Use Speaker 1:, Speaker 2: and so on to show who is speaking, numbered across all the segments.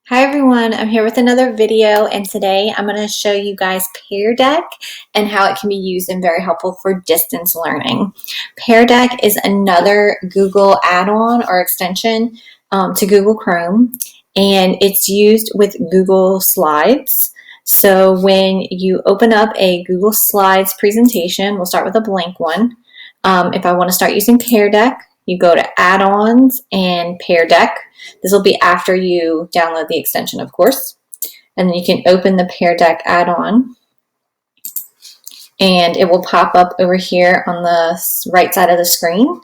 Speaker 1: Hi everyone, I'm here with another video, and today I'm going to show you guys Pear Deck and how it can be used and very helpful for distance learning. Pear Deck is another Google add-on or extension to Google Chrome, and it's used with Google Slides. So when you open up a Google Slides presentation, we'll start with a blank one. If I want to start using Pear Deck, you go to Add-ons and Pear Deck. This will be after you download the extension, of course. And then you can open the Pear Deck add-on, and it will pop up over here on the right side of the screen.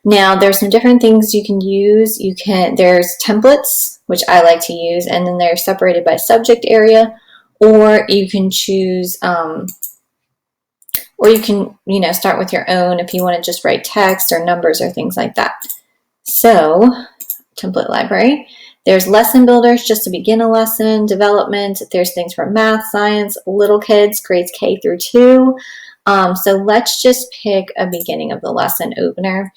Speaker 1: Now, there's some different things you can use. There's templates, which I like to use, and then they're separated by subject area, or you can choose, or you can, start with your own if you want to just write text or numbers or things like that. So, template library. There's lesson builders just to begin a lesson, development. There's things for math, science, little kids, grades K through 2. So let's just pick a beginning of the lesson opener.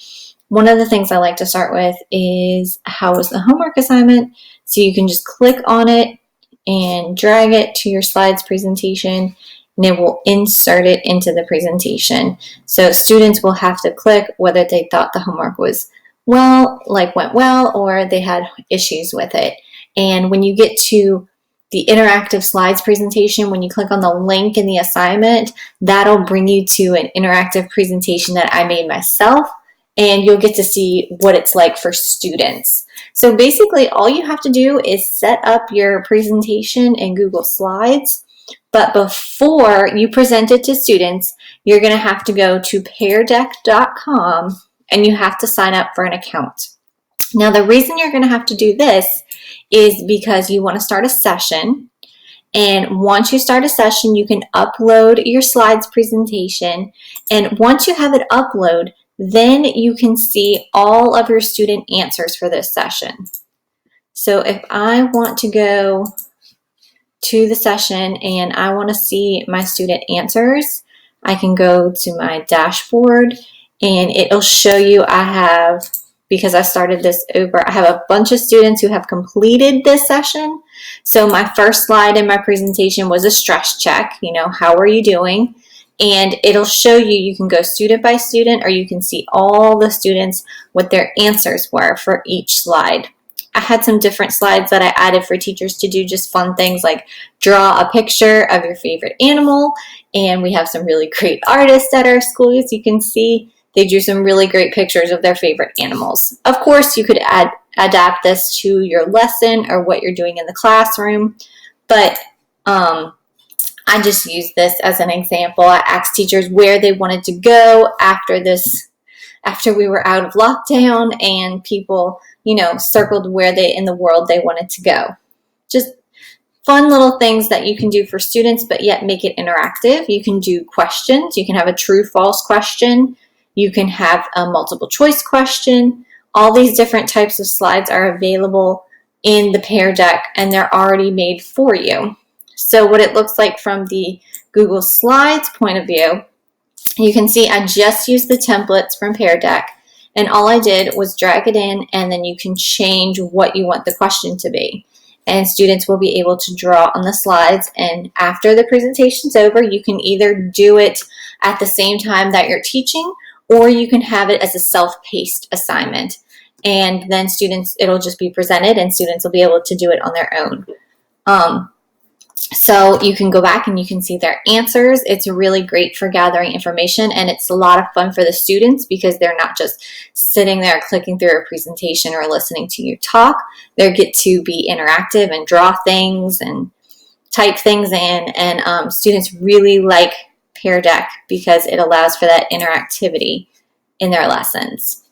Speaker 1: One of the things I like to start with is how was the homework assignment? So you can just click on it and drag it to your slides presentation, and it will insert it into the presentation. So students will have to click whether they thought the homework went well, or they had issues with it. And when you get to the interactive slides presentation, when you click on the link in the assignment, that'll bring you to an interactive presentation that I made myself, and you'll get to see what it's like for students. So basically, all you have to do is set up your presentation in Google Slides, but before you present it to students, you're going to have to go to peardeck.com and you have to sign up for an account. Now, the reason you're going to have to do this is because you want to start a session. And once you start a session, you can upload your slides presentation. And once you have it uploaded, then you can see all of your student answers for this session. So if I want to go to the session and I want to see my student answers, I can go to my dashboard, and it'll show you because I started this over, I have a bunch of students who have completed this session. So my first slide in my presentation was a stress check, how are you doing? And it'll show you can go student by student, or you can see all the students, what their answers were for each slide. I had some different slides that I added for teachers to do just fun things like draw a picture of your favorite animal. And we have some really great artists at our school, as you can see. They drew some really great pictures of their favorite animals. Of course, you could adapt this to your lesson or what you're doing in the classroom, but I just used this as an example. I asked teachers where they wanted to go after we were out of lockdown, and people, circled where in the world they wanted to go. Just fun little things that you can do for students, but yet make it interactive. You can do questions. You can have a true-false question. You can have a multiple choice question. All these different types of slides are available in the Pear Deck, and they're already made for you. So what it looks like from the Google Slides point of view, you can see I just used the templates from Pear Deck, and all I did was drag it in, and then you can change what you want the question to be. And students will be able to draw on the slides, and after the presentation's over, you can either do it at the same time that you're teaching, or you can have it as a self-paced assignment. And then it'll just be presented, and students will be able to do it on their own. So you can go back and you can see their answers. It's really great for gathering information, and it's a lot of fun for the students because they're not just sitting there clicking through a presentation or listening to you talk. They get to be interactive and draw things and type things in, and students really like Pear Deck because it allows for that interactivity in their lessons.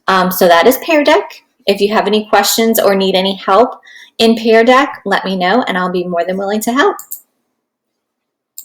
Speaker 1: So that is Pear Deck. If you have any questions or need any help in Pear Deck, let me know, and I'll be more than willing to help.